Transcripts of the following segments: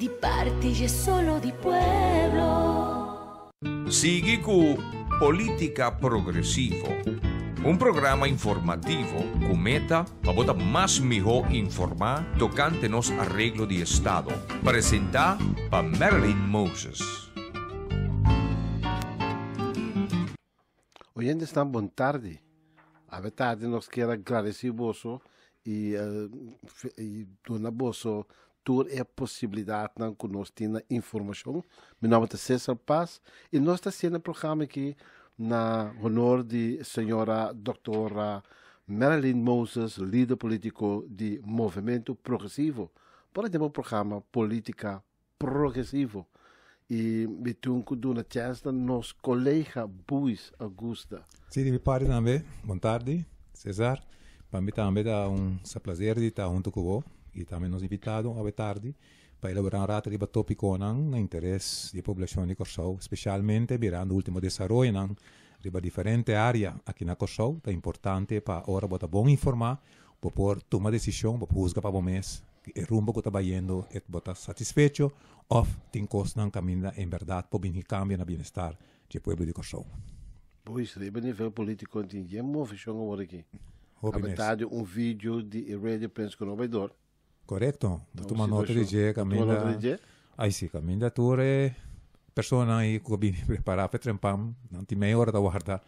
di parti e solo di pueblo. Sigue con Política Progresivo, un programa informativo con meta para botar más mejor informar tocante nos arreglo de Estado. Presenta para Marilyn Moses. Oyentes, estão bom tarde. A tarde nós queremos agradecer você e donar você toda a possibilidade de conosco ter informação. Meu nome é César Paz e nós estamos sendo um programa aqui na honor de senhora doutora Marilyn Moses, líder político de Movimento Progressivo. Por exemplo, o programa Política Progressivo. E me tunco do na chance nos colega Buis Augusta. Sim, mi pare também. Boa tarde, César. Para mim também é prazer de estar junto com você e também nos invitado a tarde para elaborar um rato de tópico no interesse da população de Corsou, especialmente virando o último desenvolvimento de diferentes áreas aqui na Corsou. É importante para ora botar bom informar, para tomar decisão, para juzgar para o mês. O rumbo que está indo é botar satisfeito ou tem coisa não caminha em verdade para vir cambio no bem-estar do povo de Corsou. Pois, a nível político, tem uma agora aqui. A verdade, vídeo de Rádio Prensa com o Novedor. Correto. Tu uma nota de dia, caminha. Aí sim, caminha toda pessoa aí que vem preparar para trampam, não tem meia hora da guarda.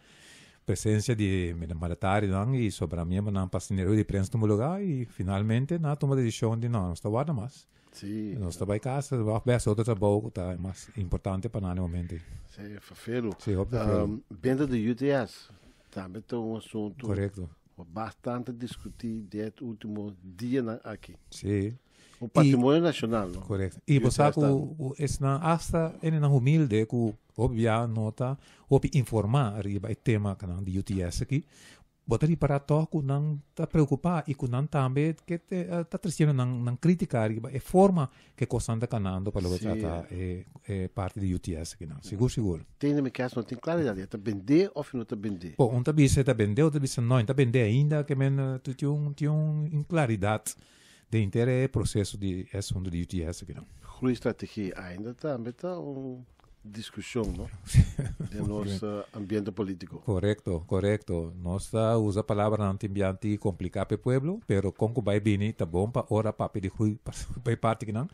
Presença de militar e sobre a minha não passaneiro de prensa no lugar e finalmente na toma de decisão de não está guarda mais. Sim. Não está vai casa, vai ver se outro trabalho tá mais importante para nós momento. Sim, fafelo. Sim, óbvio. Benda do UTS também é um assunto. Correto. Bastante discutir desde o último dia aqui. Sim. O patrimônio nacional, não? Correto. E você sabe que hasta ele não humilde que obvia nota ou informar arriba o tema de UTS aqui. Botar para toque não está preocupado e que não também que está trazendo não criticar arriba a forma que coisa está canando para o tratar parte de UTS aqui não. Seguro. Tem na minha casa não tem claridade. Está vender ou não está vender? Bom, está bisa está vender, outra bisa não está vender ainda que tu tem inclaridade de interesse processo de assunto de UTS aqui não. Groei estratégia ainda também está discussão, não? De nosso ambiente político. Correto. Nós usa a palavra anti-ambiente complicar para o povo, pero como vai bem, está bom para ora para pedir para parte que não.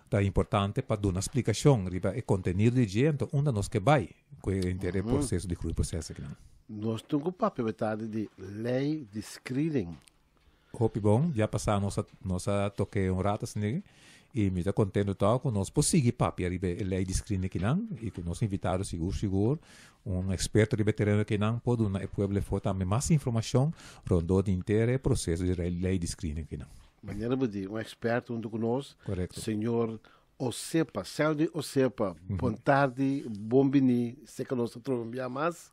Está importante para dar uma explicação, riba, e conteúdo de gente, onde nós que vai, com o interesse processo de processo aqui não. Nós temos o papel de lei de screening. Hope bom, já passamos nossa toque rato assim, e me está contente que nós conseguimos papel a lei de screening aqui não, e que nós invitamos seguro, experto de veterano aqui não, pode dar ao povo também mais informação, rondou de interesse processo de lei de screening aqui não. Mañana experto junto conosco, senhor Osepa, Saudi Osepa, boa tarde, bom vini, sei que nós estamos mais,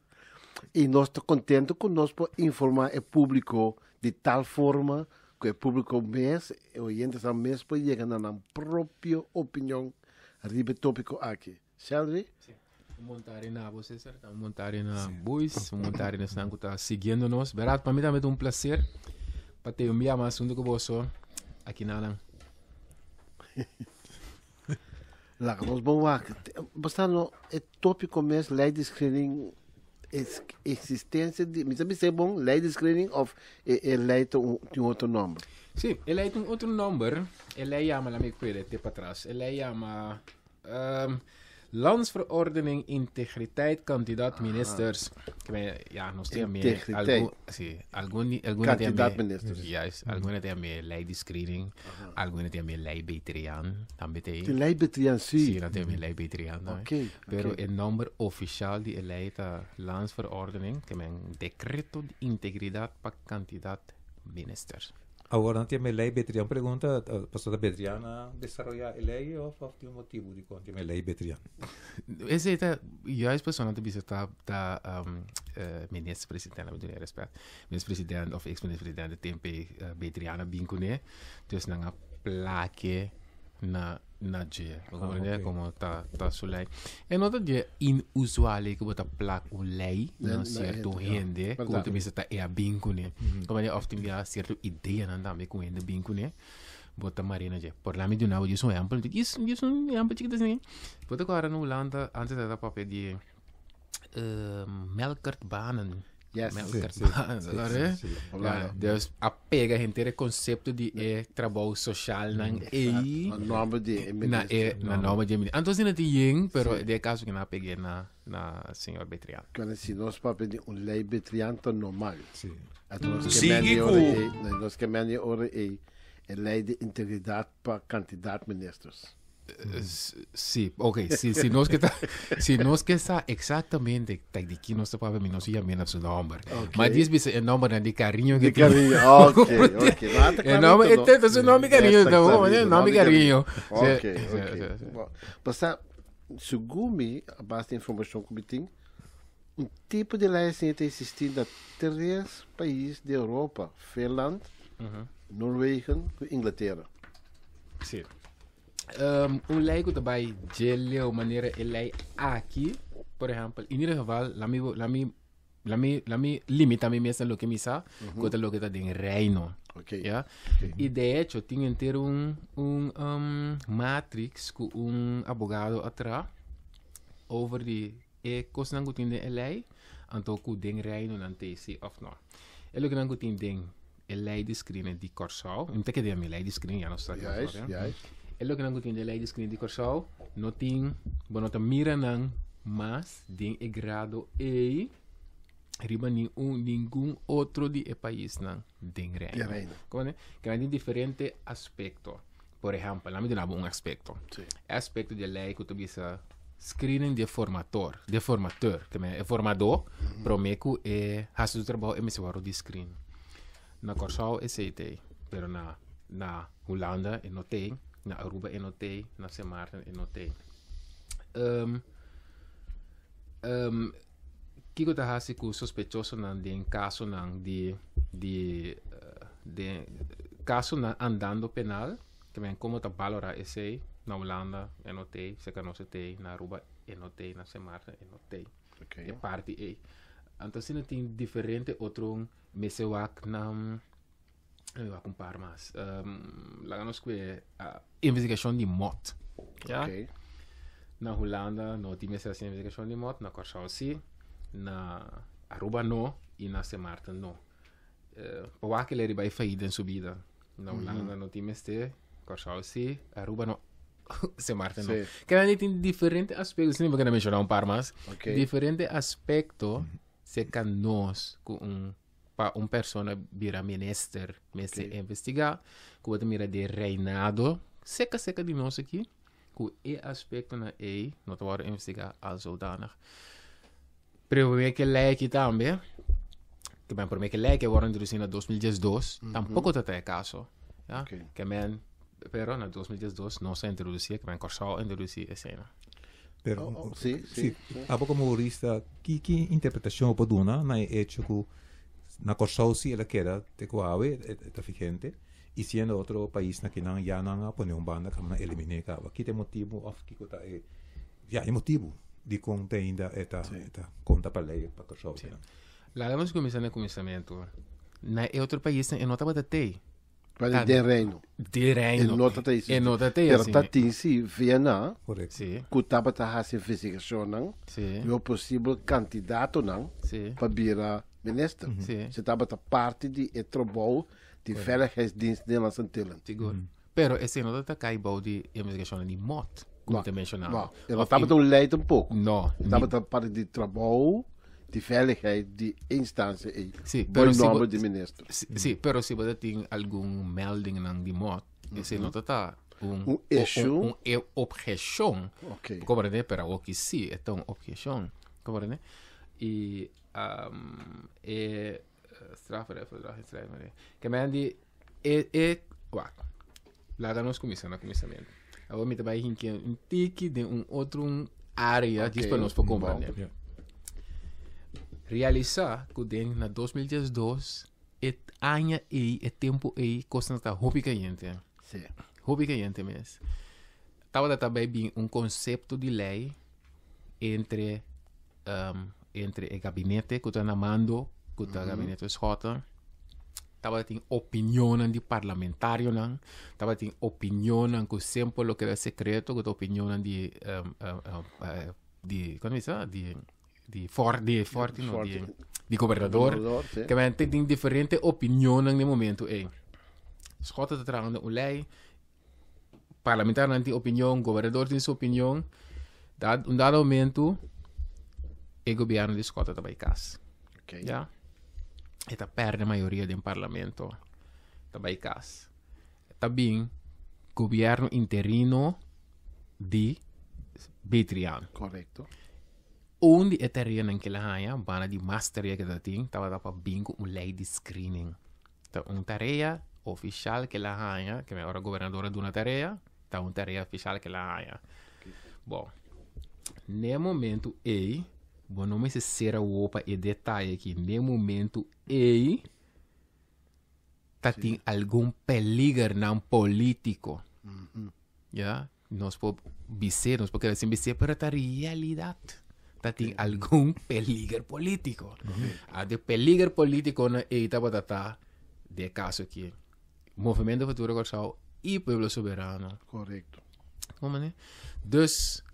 e nós estamos contentes conosco por informar o público de tal forma que o público mês, o oyentes ao mês, pode chegar na própria opinião arriba tópico aqui. Saudi? Sim. Montar na você, certo? Montar na Buis, montar na Sango está seguindo nós. Verdade, para mim também é um prazer para ter mais assunto com você aqui na Alan. Lá, nós vamos lá. Bastante é tópico mesmo, lei de screening, existência de... Me sabe se é bom, lei de screening ou é lei de outro nome? Sim, é lei de outro nome. É lei chama, lá me cuida, para trás. É lei chama... Landsverordening Integriteit Kandidaat-Ministers. Ja, nog steeds meer. Kandidaat-ministers. Juist, alguns têm meer lei de screening, alguns têm meer lei veteriaan. De lei veteriaan, sim. Sim, dat têm meer lei veteriaan. Pero o número oficial de lei da Landsverordening, que é Decreto de Integridade para Kandidaat-Ministers. Agora, não tem a lei Betriana. Pergunta, a pastora Betriana desarrollar a lei ou tem um motivo de quando tem a lei Betriana? Esse é juist persoon te visitar da minister-president, met u respect. Minister-president of ex-minister-president de tempo Betriana Bincune, dus na plaque na dia. Como tá sulei. E nota dia inusual que bota plaque o lei na certo rende, como tu bisa tá é Bincune. Como é often já certo ideia na também com rende Bincune. bota marina je. Por lá me de novo, isso é amplo, isso é amplo chiquito assim. Bota agora no Holanda, antes da papel de Melkertbanen. Yes. Melkertbanen, Sim, agora, sim, sim. ja, dus apega a gente conceito de trabalho social nang Na nome de na norma de ministro. Então, não tem pero de caso que não peguei na senhor Betriano. Quando se nós papel um lei betrianto normal. Sim. Nós que meni ora é lei de integridade para candidato ministros. Sim, ok. Se nós que está exatamente de que nós estamos para nós ia menos o nome. Mas diz o nome de carinho que De carinho, ok. O nome é tanto o nome carinho, então, o nome carinho. Ok. Passa, segundo a base de informação que tem, tipo de lei assim está existindo em 3 países da Europa: Finlândia, Noruega e Inglaterra. Sim. Lei que também gele ou maneira lei aqui, por exemplo, em geval, lá me limita a mim mesmo lo que me sa, quanto lo que está em reino. Ok. Yeah? E de hecho, tinha ter matrix com advogado atrás over die coisa não tem de lei, então com den reino não tem se of não. É lo que não tem den lei de screen de Corsau, não tem que ter a lei de screen já não está. Juist. É lo que não tem de lei de screen de Corsau, não tem, bom, não mira não, mas den grado e riba nenhum outro de país não den reino. Como é? Que tem diferente aspecto. Por exemplo, lá me dá aspecto. Sí. Aspecto de lei que tu bisa screening de formator, que é formador, promeco é hasu trabalho é me de screen. Na Corsau é CT, pero na Holanda é não tem, na Aruba é não tem, na Sint Maarten é não tem. Kiko ta hasi ku sospechoso nan de caso nan de caso nan andando penal, que men como ta valora esse na Holanda é não tem, se que não se tem, na Aruba é não tem, na Sint Maarten é não tem. Okay. É parte é. Então se não tem diferente outro mesewak na eu comparo mais. Lá nós que investigação de morte. Ja? Okay. Na Holanda não tem essa investigação de morte, na Corsau sim, na Aruba não e na Sint Maarten não. Para que ele vai fazer em subida. Na Holanda não tem este, Corsau sim, Aruba não. Sint Maarten não. Que aí tem diferentes aspectos, não vou mencionar par mais. Okay. Diferentes aspectos se que nós com persona vira minister, mas se investigar, com a mira de reinado, seca de nós aqui, com e aspecto na não te vou investigar als zodanig. Pero que lei aqui também, que bem, por mim que lei que agora introduzido em 2012, tampouco está é caso, ja? Okay. Que bem, pero na 2012 não se introduziu, que bem, Corsau introduziu a cena. Pero, Sì. Abo como jurista, que interpretação pode dar na hecho que na Corsau si ela queda te coave está vigente e sendo outro país na que não já não põe banda que não elimine cava que tem motivo of que está é motivo de conta ainda eta conta para lei para Corsau. Lá vamos começar no começamento. Na outro país não estava até Para de reino. de reino. Nota tá isso. E nota até Pero assim. tá tem se Viena, Correto. Sim, que tava tá essa investigação não, sim, e o possível candidato não sim. para virar ministro. Sim. Se tava tá parte de trabalho de veiligheidsdienst Nederlands en Tilland. Seguro. Pero esse nota cai bom de investigação de morte, como Não, te mencionava. não. Ela tava tão leid um pouco. Não. Tava tá parte de trabalho de veiligheid de instância e Sim, por pero nome de ministro. Sim, pero se você tem algum melding ng de morte, esse nota tá issue. objeção. Ok. Compreende? Pero o que sim, é tão objeção. Compreende? E strafrecht, que men die wacht. Laten we começamento. Agora me trabalho em que um tique de outro área que para nós compreender. Yeah. Realizar que den na 2012 ano e tempo coisa está hobby caliente. Sim. Hobby caliente mesmo. Estava também bem conceito de lei entre o gabinete que está na mando, que está gabinete Schotten, tava tem opinião de parlamentário não, tava tem opinião que sempre lo que era secreto, que opinião de como é isso? De forte não, de governador, sim. que men tem diferente opinião no momento, Schota te tragando uma lei, parlamentar não tem opinião, governador tem sua opinião, um dado momento, o governo de Schota está by casa. Okay. Ja? Eta perde a maioria do parlamento. Está by casa. Também, governo interino de Betriano. Correcto. Onde é terreno que lá há, bana de masteria que tem, estava para bingo lei de screening. Então, uma tarefa oficial que lá há, que é a governadora de uma tarefa, está uma tarefa oficial que lá há. Bom, no momento bom, não me se será o opa e detalhe aqui, no momento tem algum peligro não político. Já? Nós podemos dizer, nós podemos dizer, para a realidade. Tem algum peligro político. De peligro político na estava de caso aqui. Movimento Futuro Corsal e Pueblo Soberano. Correcto. Como né? Dus,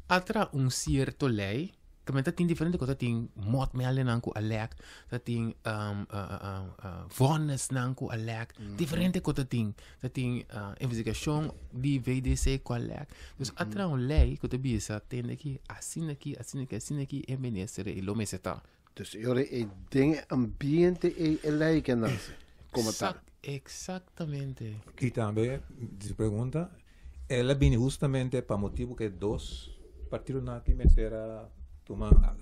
atra certo lei, que tem diferente coisa, tem mot me ale nanku alek, tem vonnis nanku alek, diferente coisa tem investigação de VDC com alek. Dus atra lei que tu bisa tem aqui, assim aqui, é ministro e lo meseta. Dus jullie dingen ambiente lei que nasce. Como tá? Exatamente. E também, se pergunta, ela vem justamente para motivo que dois partidos aqui me será tomar,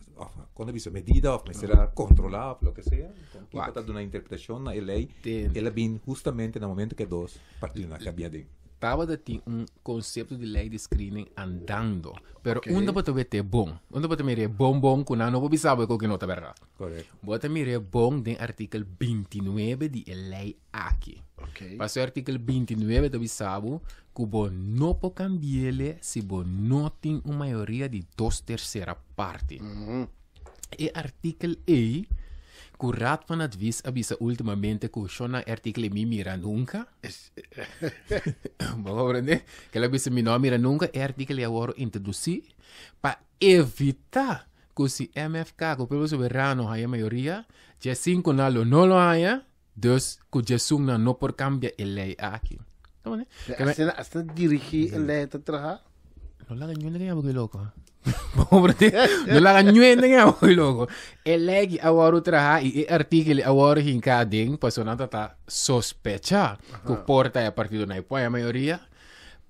quando dice medida, me será controlar, lo que sea, que está dando una interpretación na lei, ela vem justamente no momento que dois partidos aqui habían. Estava de ter conceito de lei de screening andando, pero onde você vai ter bom, onde você vai ter bom, que não pode saber que não é verdade. Correto. Você vai ter bom do artigo 29 de lei aqui. Para o artigo 29 você sabe que você não pode cambiar se você não tem uma maioria de 2/3 parte. E artigo E que o Raad van Advies avisa ultimamente que o artigo me mira nunca. Vamos aprender? Que ela avisa me não mira nunca. E artigo é agora introduzir para evitar que se MFK, que o povo soberano, há a maioria, já 5 não lo há, dus que já sumna não por cambiar a lei aqui. Assim dirigir a lei para trabalhar? Não lá ganhou ninguém, é louco. Não lá ganhou ninguém, é louco. A lei agora trabalha e o artigo agora hincading, para não tá sospecha que o porta é a partir do a maioria.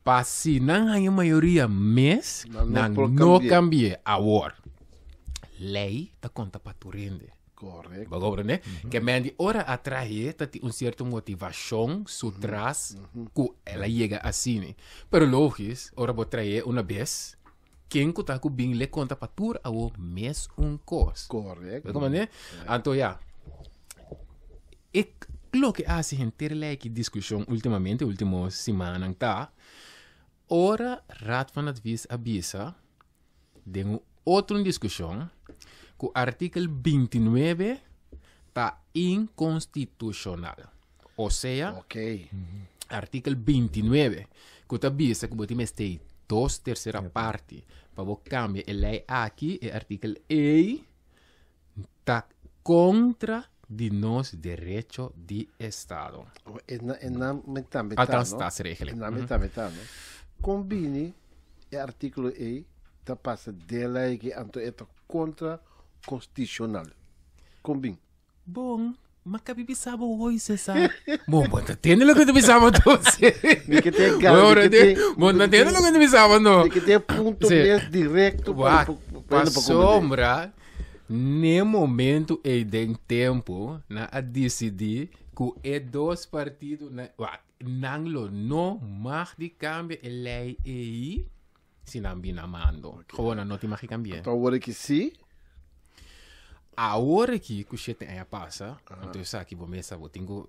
Para se não há a maioria mês, não cambia agora. Lei tá conta para tu rende. Correto. Bagobra, né? Que mendi ora atrás tem certa motivação sutras que ela chega assim, né? Pero lógico, ora vou trazer uma vez quem que tá com bem le conta para tu ao mês coisa. Correto. Como né? Então já. E lo que hace gente lei que discussão ultimamente, última semana tá. Ora Raad van Advies avisa de outra discussão que o artigo 29 está inconstitucional. Ou seja, artigo 29, que está avisa que você tem 2/3 parte para você cambiar a lei aqui, e artigo E está contra de nos direitos de Estado. Combine o artigo E está passa de lei que é contra constitucional. Combin. Bom, mas que pensava hoje, César? Bom, tá tendo o que tu pensava você. Que tem bom, tá tendo o que tu pensava não. Que tem ponto mais direto para sombra. No momento e de tempo, na a decidir que é dois partidos não mais de cambio a lei aí, se não binamando. Gewoon não te mais cambiar. Então agora que sim. A hora que o chefe aí passa, então sabe que você sabe, tenho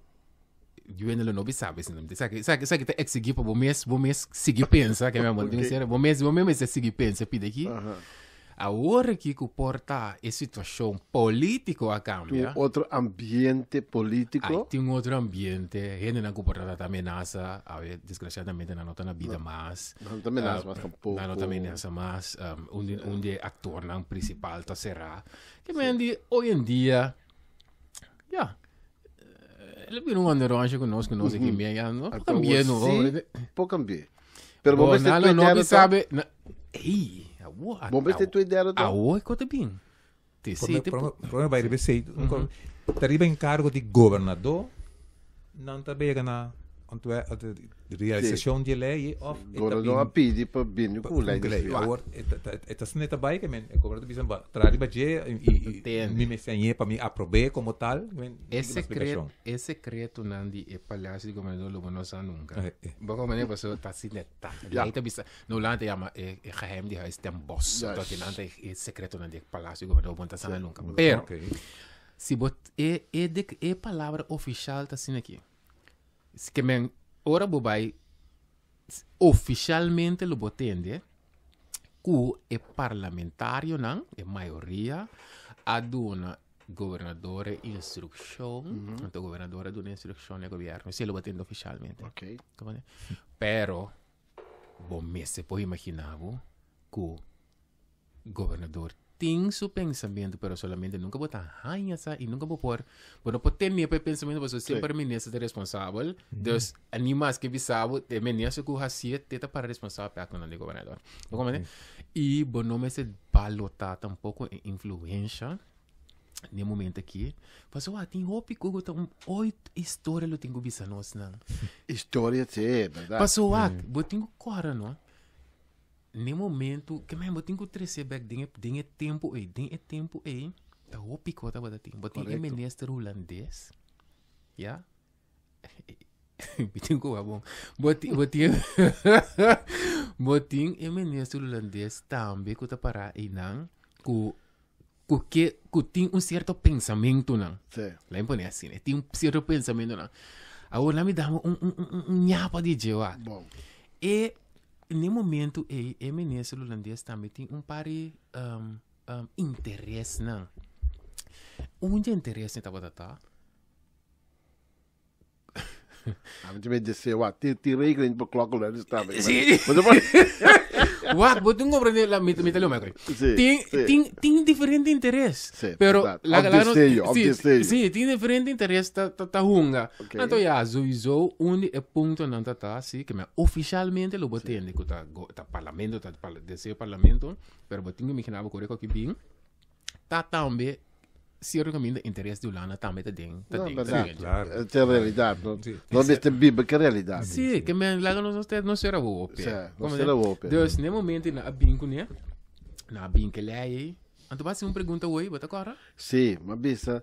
eu não sabe, sabe que exigir para você seguir pensa que é mesmo, você mesmo seguir pensa pide aqui. Agora que porta a situação política a cambia, Outro ambiente político. tem outro ambiente, gente não comporta a ameaça, desgraciadamente não está na vida mais. Não está ameaça, mas tampouco. Não está ameaça mais, onde actor não principal tá será. Que mendi, hoje em dia, ele vira um andaronja conosco aqui mesmo, não cambia no Pouco cambia. Pero bom, vamos ter tua não ideia. sabe, ei, Vamos ter tua ideia. Aoi, conta bem. Problema vai receber. Tariba em cargo de governador, não está bem na realização de lei. Agora não há pedi para bem o lei. Agora, está sendo também que o governador diz que tariba e me mencionei para me aprovar como tal. É secreto nandi é palhaço de governador logo não sabe nunca. Bom, mas pessoa tá assim neta. Aí tá bisa, no lante chama é geheim de huis tem boss. Então que nante é secreto nandi palácio de governador não tá sabe nunca. Pero se bot é palavra oficial tá assim aqui. Que men ora bobai oficialmente lo botende que é parlamentário não é maioria aduna governador instrução então governador aduna instrução do governo se lo botende oficialmente Ok. pero bom me se pode imaginar que o governador tem seu pensamento, pero solamente nunca botar rainha e nunca vou pôr. Bueno, pode ter meu pensamento, você sempre ministro é responsável. Dos animais que bisabo, é ministro que hacia teta para responsável para o governador. E bom nome se balotar tampouco influência no momento aqui. Mas tem roupa que eu tenho 8 histórias eu tenho bisa nós não. História é verdade. Passou eu tenho cora não. No momento que eu tenho que trazer back dinhe tempo aí tá o pico tá botando botinho é ministro holandês já bitinho é bom botinho é ministro holandês também que tá para aí não que tem certo pensamento não lá em Pone assim tem certo pensamento não agora me dá nhapa de jeua Bom. E no momento o ministro holandês também tem par de interesse não onde interesse está botando A gente vai dizer, tem regra para colocar lá no estado. Sim. Botung compreender la metallo macro. Tem diferente interesse. Pero Sim, tem diferente interesse ta hunga. Então já zuizo onde é ponto não tá assim que oficialmente lo botende que tá parlamento tá desse parlamento, pero botung imaginava correto que bem. Tá também certamente interesse do lana também tem. Claro. É a realidade, não é biba que é a realidade. Sim, que me lá não será o ope. Não será o ope. Deus, no momento na binco né, na binco ele aí, então vai ser uma pergunta hoje, bota agora. Sim, mas bisa,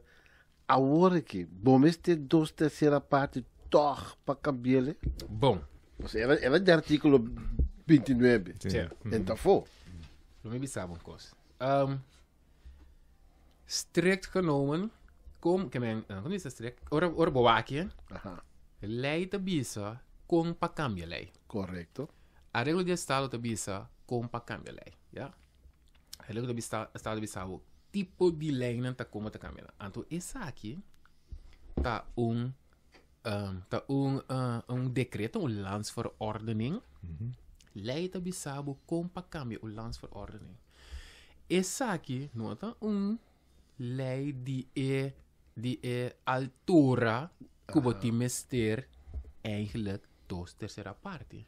a hora que, bom, este 2/3 parte toch para cambiar, bom, era de artículo 29. Então foi. Não me bisava uma coisa. Strikt genomen, como is dat strikt? Ora boakie, lei te bisa com pa cambia lei. Correto. A regla de estado te bisa com pa cambia lei, ja? A regla de estado bisa o tipo de lei não tá como tá cambia. Então essa aqui tá um decreto, landsverordening. Lei te bisa com pa cambia o landsverordening. Essa aqui não tá lei de altura que você mester eigenlijk 2/3 parte.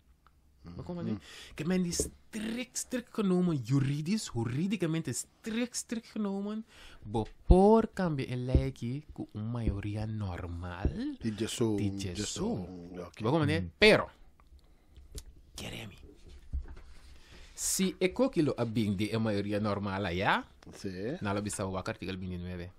Maar kom maar niet. Que men die strikt genomen, juridicamente strikt genomen, por cambio en lei que com uma maioria normal. De gesso. Maar kom maar niet. Pero, queremi. Se é aquilo a bem de a maioria normal já, na la bisa o artigo 29.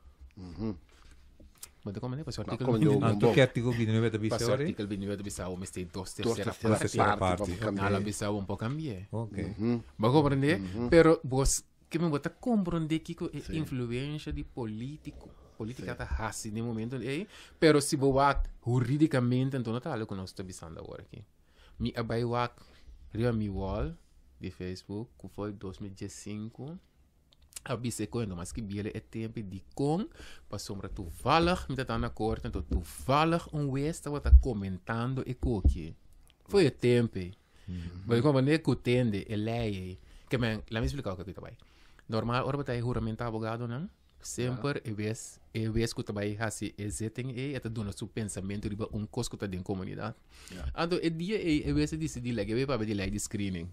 Mas como é? Passou artigo 29. Que artigo 29 da bisa? Passou artigo 29 da bisa o mes tem 2/3 parte. Na la bisa um pouco cambiar. Ok. Mas compreender? Pero vos que me bota compreender que a influência de política tá assim no momento aí, pero se boat juridicamente então tá algo que nós está bisando agora aqui. Mi abaiwak ria mi wall de Facebook, que foi 2015, Abisse quando mas que biele é tempo de com para sombra toevallig met het aan akkoord en tot toevallig onwees dat wat comentando e coque. Foi o tempo. Mas como nem cutende e lei que me la me explicar o que tá normal ora batai juramento abogado não sempre e vez que trabalha assim exitem e até dona seu pensamento riba cosco tá dentro comunidade. Então e dia e vez decidi lege para de lei de screening.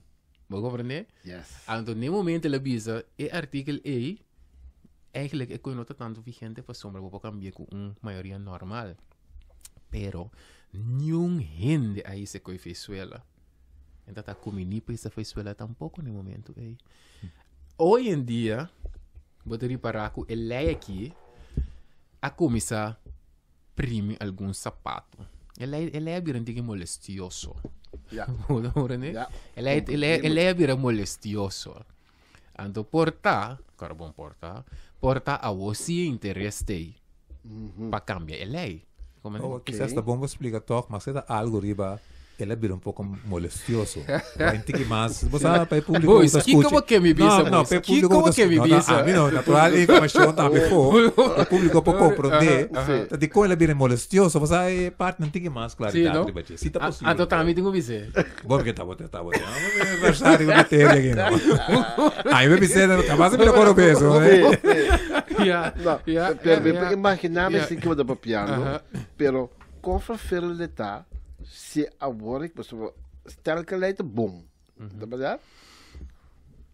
Vou compreender? Yes. Então, no momento ela visa, o artigo E, eigenlijk é não está tanto vigente para sombra, vou cambiar com maioria normal. Pero, nenhum gente aí se coi feisuela. Então, tá comini para essa feisuela tampouco no momento. Hoje em dia, vou te reparar que ele aqui, a começar a prime algum sapato. Ele é bem molestioso. Ja. Ja. Ele é bem molestioso. Então, porta a você interesse para cambiar a lei. Quizás está bom explicar toch, mas é algo riba, ele é um pouco molestioso. Entendi mais. Você sabe para o público Pois, que como que me visa? Não, para o público como que me visa? Não, natural informação também for. O público pode compreender. De como ele é bem molestioso, você é parte não tem mais claridade. Se tá possível. Então também tenho que dizer. Bom que tá bom. Aniversário de ter aqui não. Aí me disse, capaz de me coro peso, Pero imaginava assim que eu dava piano, pero com frafero de tá se agora que pessoa stel que leite bom, tá verdade?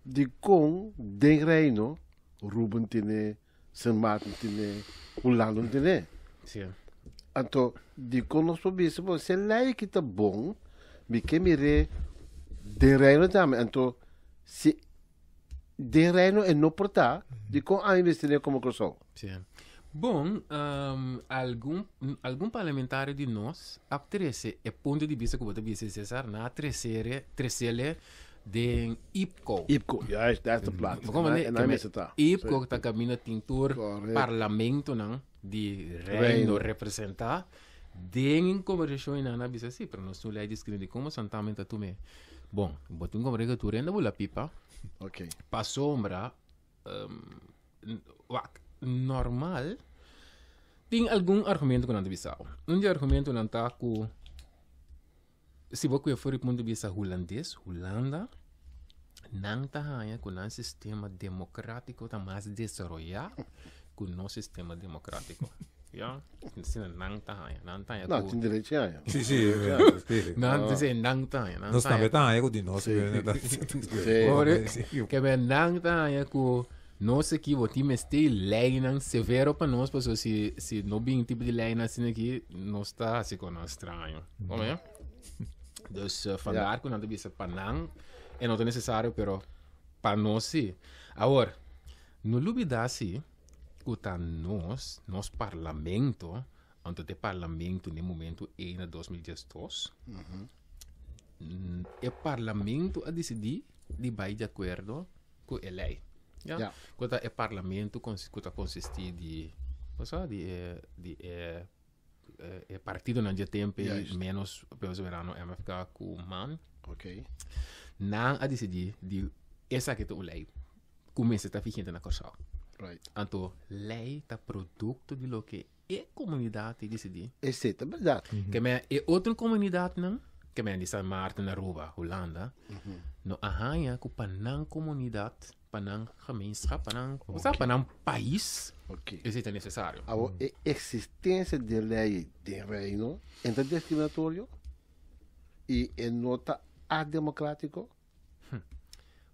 De com de reino Ruben tinha, San Martin tinha, Holanda tinha. Sim. Então de com nós pobres, se leite que tá bom, me que mire de reino também. Então se de reino é não portar, de com a investir como crossover. Sim. Bom, algum parlamentar de nós aptrece o ponto de vista que você disse, César, na trecele de IPCO. IPCO, juist, dat is de plaats. IPCO está caminhando tintor parlamento não de reino representar de conversação na na bisa sim, para nós não lei descrever como santamento tu me. Bom, botin como rega tu renda bula pipa. Ok. Pa sombra normal tem algum argumento que não deve ser. Argumento não está com se você for do ponto de vista holandês, Holanda não está com um sistema democrático tá mais desenvolvido que o nosso sistema democrático. Ja, não está não tem direito a Sim. não dizer não está. Nós também tá aí de nós. Que bem não está com nós aqui o time está lei não severo para nós, porque se não bem tipo de lei assim aqui, nós está assim com nós estranho. Como Dus vandaar que não deve ser para não, é não necessário, pero para nós sim. Agora, no lubidasi, que tá nós parlamento, onde o parlamento no momento é em 2012, o parlamento a decidir de vai de acordo com a lei. Ja? Quando o parlamento consiste de partido não tem tempo menos pelo verano é mais ficar com man. Ok. Não a decidir de essa que é a lei começa a estar ficando na corção. Right. Então lei tá produto de lo que é comunidade decidir. É verdade. Que é outra comunidade não? Que é de San Martin na Aruba, Holanda. No arranha com panang comunidade, panang gemeenschap, panang país. Ok. Isso é necessário. A existência de lei de reino é discriminatório e é nota ademocrático.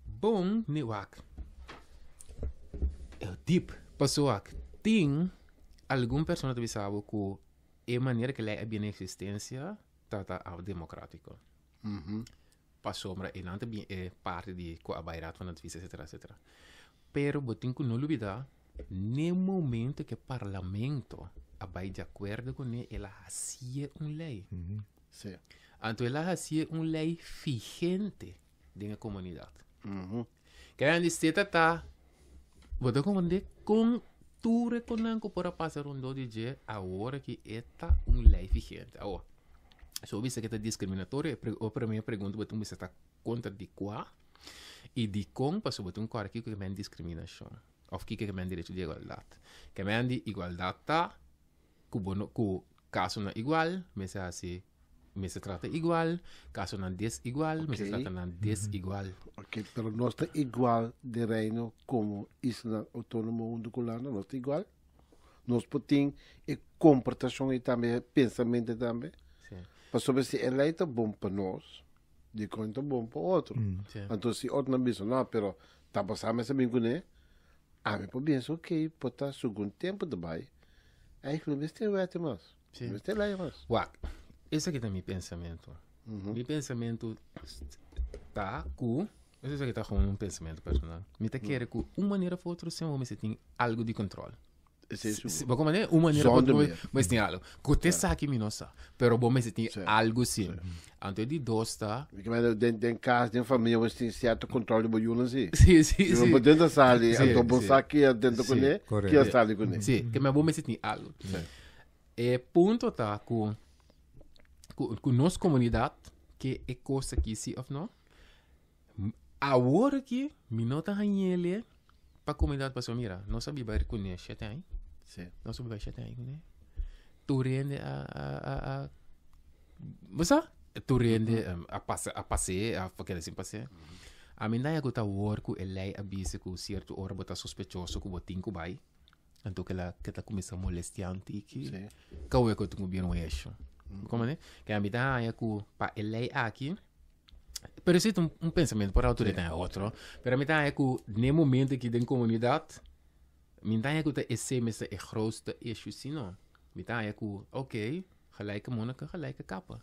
Bom, niwak. É deep. Pessoa tem alguma pessoa que sabe que a maneira que lei é bem existência trata democrático. Passou e não é parte de coabairat van het vice, etc. Pero botin que não olvidar, no momento que o parlamento vai de acordo com ele, ela fazia uma lei. Sim. Então ela fazia uma lei vigente na comunidade. Que a gente tá botou como de com tu reconhece para passar de dia a hora que está uma lei vigente. Agora, se você que está discriminatório, a primeira pergunta você está contra de qual? E di con passo botar corre aqui que men discriminação. Of que men direito de igualdade. Que men di igualdade tá cu caso na igual, mas assim me se trata igual, caso na desigual, me se trata na desigual. Ok, pero nós está igual de reino como isla autônoma unduculana, nós está igual. Nós podemos e comportação e também pensamento também. Sim. Para saber se ele é bom para nós, de conta bom para outro. Sim. Então se outro não pensa, não, pero tá passando essa bem com ele, a mim pode pensar, ok, pode estar segundo tempo também. Aí que não tem o mas Sim. não tem lá, mas. Uau, esse aqui é meu pensamento. Meu pensamento tá com... Esse aqui tá com um pensamento personal. Me tá querendo que uma maneira ou outra, se você tem algo de controle. Como maneira, uma maneira ou outra, mas tem algo. Que você sabe que não sabe, pero bom, mas tem algo sim. Então, de dois tá... Dentro casa, dentro da família, você tem certo controle de boiuna, sim. Sim. Se não pode dentro da sala, então você sabe que é dentro com ele, que é a sala com ele. Sim, que é bom, mas tem algo. E ponto tá com nossa comunidade, que é coisa que sim ou não, agora que me nota ele para a comunidade para mira, não sabia vai reconhecer tem, não sabia vai tem, né? Tu rende a você? Tu rende a passear, a fazer assim passear. A mim daí agora work ele é abise com certo hora botar suspeitoso com botinho com vai. Então que ela começa a molestar que que é que tu bem o eixo. Como né? Que a mim daí com para ele aqui. Pero isso é pensamento, para a autoridade é outro. Pero a mim daí com no momento que tem comunidade, mim daí com esse mesmo é grootste issue sim não. Mim daí com ok, gelijke monniken, gelijke kappen.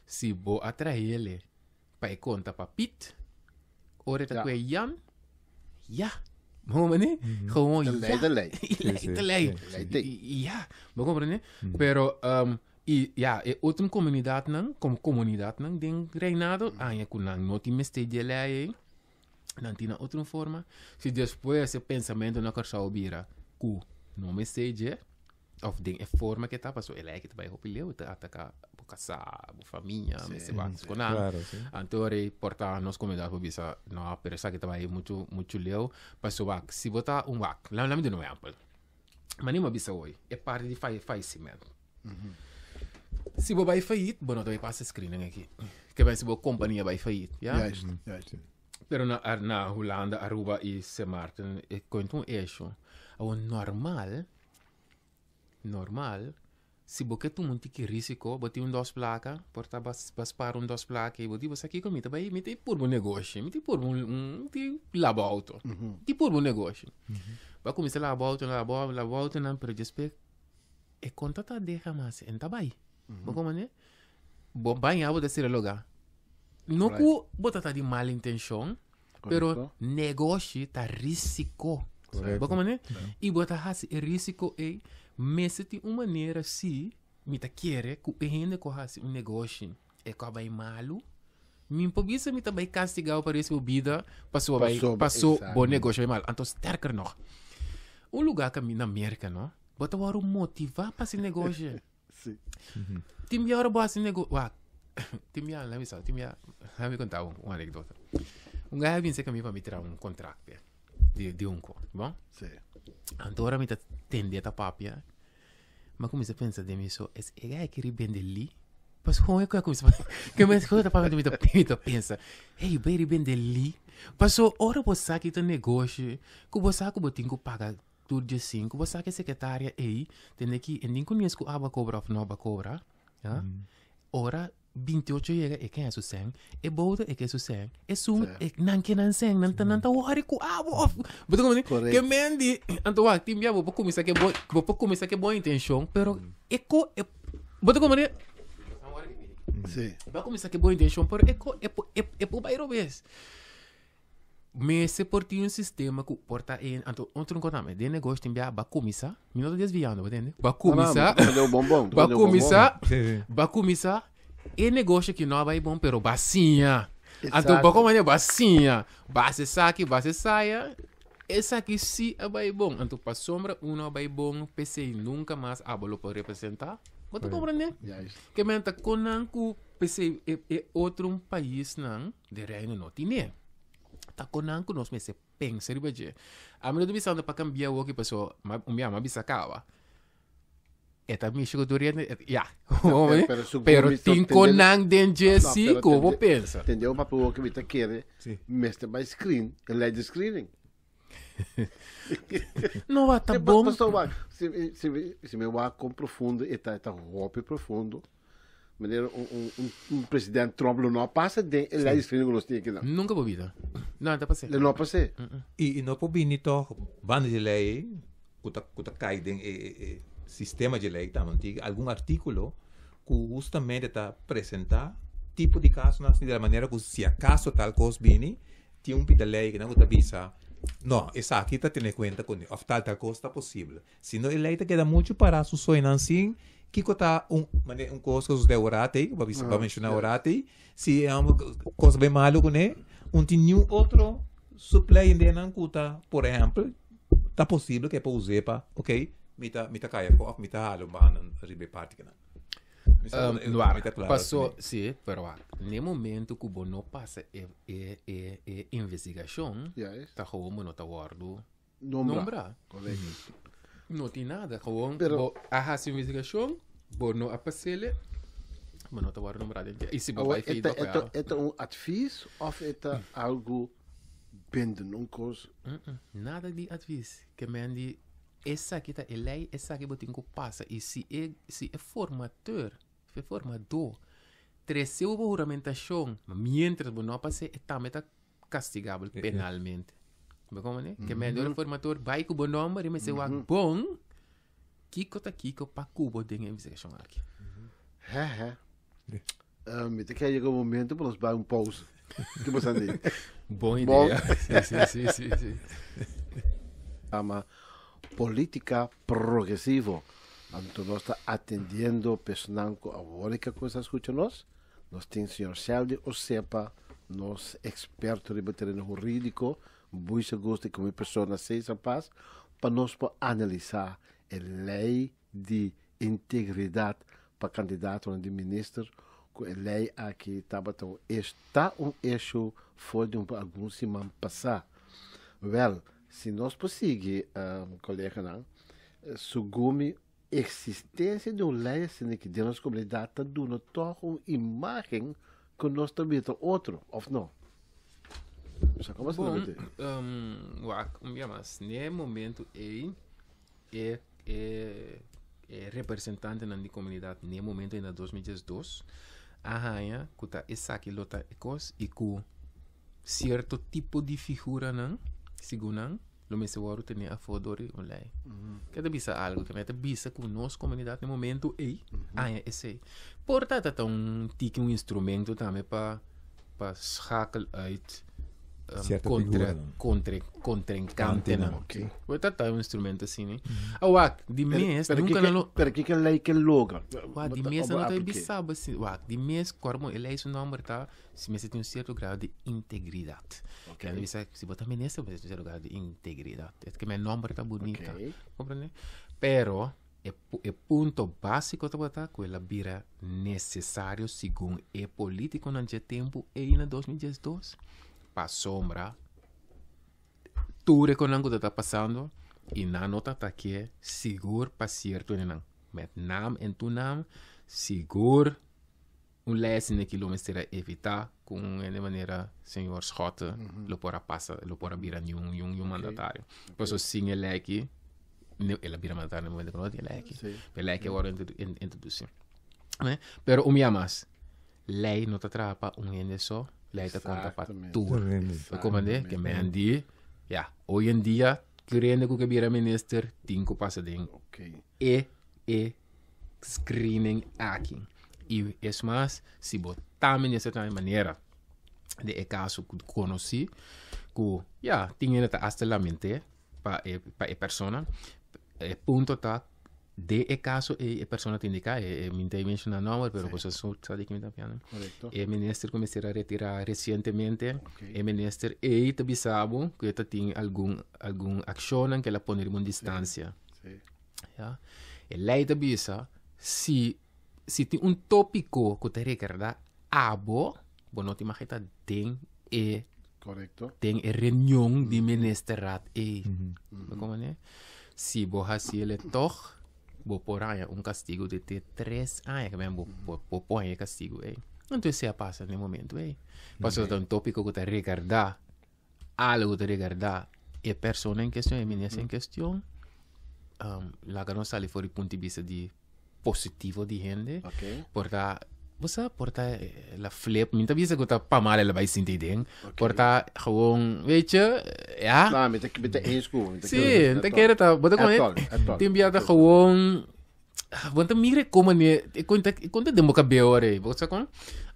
Se bo atrair ele para conta para Piet, ora dat we Jan, ja, maar nee, gewoon ja, de lei, ja, maar kom né? Pero ja, outra comunidade não, como comunidade não, tem reinado, aí com não noti meste de lei, não tinha outra forma. Se depois esse pensamento não quer saber, que não meste de of ding forma que tá passou ele é que vai roubar tá atacar o casar a família se vai com nada então aí portar nos comunidade por isso não peresa que tá vai muito leu passou se botar wak lá me deu um exemplo mas nem uma bisa hoje é parte de falecimento se você vai falir bom então passa screening aqui que vai se a companhia vai falir já pero na Holanda Aruba e Sint Maarten é quanto isso o normal, se você tem um tipo de risco, você tem duas placas, porta para duas placas, e você aqui comigo, também me tem por um negócio, me tem por lava auto, tem por um negócio. Vai começar a lava auto, não, pero depois é conta tá deixa mais, então vai. Como né? Bom, vai a você lugar. Não que você tá de mal intenção, pero negócio tá risco. Como né? E você tá risco é mas se tem uma maneira se me tá querer que a gente corrasse negócio é que vai malo me pobisa me também castigar para esse vida passou bom negócio vai mal então sterker nog lugar que na América não bota o motivar para esse negócio sim tem hora boa esse negócio tem lá me contar uma anedota gajo vinha que me para me tirar contrato de bom sim então agora me tá tendendo a papia mas comecei a pensar de mim só é que ele vende ali mas como é que eu comecei que mais coisa para me pensa ei ele vende ali passou hora você que tem negócio que você que botinho paga tudo de 5 você que secretária aí tem que nem conheço que aba cobra ou não aba cobra já ora 28 chega é quem é o sang é boa é que é o sang é sum é não que não sang não tá hora que betul como que mendi então a tim já vou começar que boa intenção pero eco betul como né sim vai começar que boa intenção pero eco é por bairro vez mas se por ti sistema que porta em então outro contame de negócio tim já vai começar me não tô desviando entende vai começar é negócio que não vai bom, pero bacinha. Então, como é bacinha? Base saque, base saia. Essa aqui sim vai bom. Então, para sombra, não vai bom. PC nunca mais abolo para representar. Você compreende? Que menta conan que PC é outro país não de reino não tinha. ta konan ko nos me se pensa riba je. A mim do bisando para cambiar o que pessoa, mas bisa kawa. Eta mi chego durante, ya. Pero tin konan den je si ko vou pensa. Entendeu? Mas o que me tá querendo, Sim. mestre by screen, ele é de screening. Não vai tá bom. Se me vai com profundo, tá roupa profundo. Meneer, presidente Trump não passa, ele é de screening que aqui não. Nunca vou vida. Não, tá passando. Ele não passa. E não pode vir toch banda de lei, que cai em sistema de lei, tá, algum artículo que justamente está apresentar tipo de caso assim, de maneira que se acaso tal coisa viene, tem pita lei que não está avisa. Não, essa aqui está tendo em conta com of tal coisa está possível. Se não, a lei está queda muito para su sonho assim, que está um coisa que os de orate, vai mencionar orate, se é uma coisa bem malo com ele, tem nenhum outro supply ainda não cuta, por exemplo, está possível que é para usar para, ok, mita kaya ko, mita halo ba ng ribe party ka na. Passou, sim, pero no momento que o bono passa investigação, tá como não tá guardo nombra. Não tem nada, como a essa investigação, bono a passele, bono tá guardo nombra. E se vai feito é um advies of é algo bindend, um coisa? Nada de advies, que me essa aqui tá lei, essa aqui botinho que passa e se é formador treceu a juramentação, mientras não passa, também está castigável penalmente. Como né? Que melhor formador vai com o bom nome, mas se o bom, kiko para cubo de investigação aqui. Me te quer chegar um momento para nós dar um pause. Que você diz? Boa ideia. Sim. Ama política progresiva. Então, nós estamos atendendo pessoas que agora que coisas escutam nós. Nós temos o senhor Shelby, o SEPA, nós expertos em terreno jurídico, muito gosto de como pessoa seja paz, para nós analisar a lei de integridade para candidato de ministro, que a lei aqui está eixo foi de alguns semanas passar. Well, se nós conseguimos, colega, não, sugumi existência de uma lei assim que de nossa comunidade está dando toch uma imagem que nós também tem outro, ou não? Só como assim? Mas nesse momento é representante na comunidade nesse momento em 2012 a rainha que está essa aqui lota ecos e com certo tipo de figura não segundo lo me se waru tem a fodori online. Cada bisa algo que meta bisa com nossa comunidade no momento esse. Portanto, é um instrumento também para schakel uit contra encante não. Portanto, é um instrumento assim, né? De mês nunca não. Pero que lei que logra? De mês não tem bisa assim. De mês como ele é esse nome tá, se me tem um certo grau de integridade. Okay. Se botar ministro, você tem um grau de integridade. É que meu nome está bonito, compreende? Pero o ponto básico de botar que ela vira necessário segundo o político no tempo e em 2012 para sombra tudo que não está passando e na nota está aqui seguro para certo não met naam en tu naam seguro lesson que lo será evitar com uma maneira senhor Schotten lo porá passa lo porá vira um mandatário por isso sim ele aqui ela vira mandatário no momento que não ele aqui ele aqui agora introduzir né pero mais lei não te atrapa ende só lei te conta para tudo recomendei que me andi hoje em dia querendo que vira minister tinco passa ding e screening aqui e é mais se botar de certa maneira de caso que conheci que tinha hasta la mente para a persona ponto tá de caso a persona te indica me mencionar nome pero você sabe que me está piano o ministro começou a retirar recentemente o ministro e te bisabo que tem algum ação que ela põe em distância e lei te bisa se tem tópico que te requerda abo não te imagina den Correcto. Tem a reunião de ministerraad. Como é? Se você hacía toch, vou pôr castigo de 3 anos, que vou pôr castigo. Então, isso passa no momento. Passou um tópico que está recordar, algo que recordar, e a pessoa em questão, a ministra em questão, lá que não sai fora do ponto de vista de positivo de gente, porta você porta la flip, minta visa que tá para mal ela vai sentir ding, porta gewoon, weet je, ja. Nou, met de één school. Sim, te quer tá, bota com ele. Tem biada gewoon, want mire como ne, conta de boca beore, você com,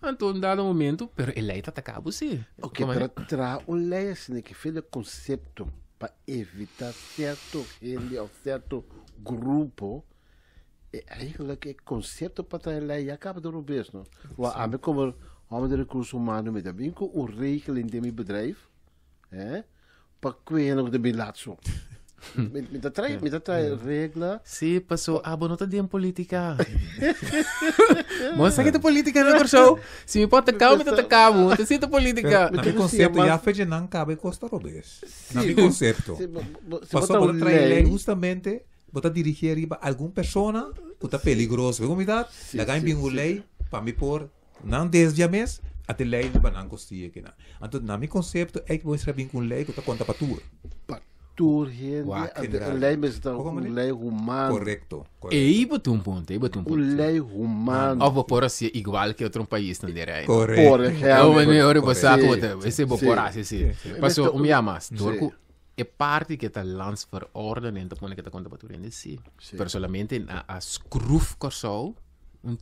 então dado momento, pero ele aí tá acabou sim. Ok, para tra un lei assim que fez o conceito para evitar certo gente ou certo grupo. Eigenlijk het concept wat hij leidt, ja, kan het erop best nog. Waar we komen, de recursos humanos met de winkel, een regel in mijn bedrijf, para que nog de bilatso. Met dat regla. Sim, passou a bonota de política. Mas sabe que política não cortou. Se me pode tacar, me tacar, você sinta política. Na minha conceito já fez não cabe costa robes. Na minha conceito. Passou por trair justamente bota dirigir a alguma pessoa, puta peligroso. Vê como está? Lagar em bingo lei, para me pôr, não desviames, até lei não vai gostar aqui. Então, na minha conceito, é que vou escrever com lei que está conta para tu. Para tu, gente, a lei é uma lei humana. Correto. E aí botou ponto, aí botou ponto. Uma lei humana. Ou vou pôr assim, igual que outro país, não direi. Correto. Eu vou saco, esse vou pôr assim. Passou, me amas, turco. É parte que está lanç verordening, que está conta para tu rende, sim. Pero solamente a scruf corso,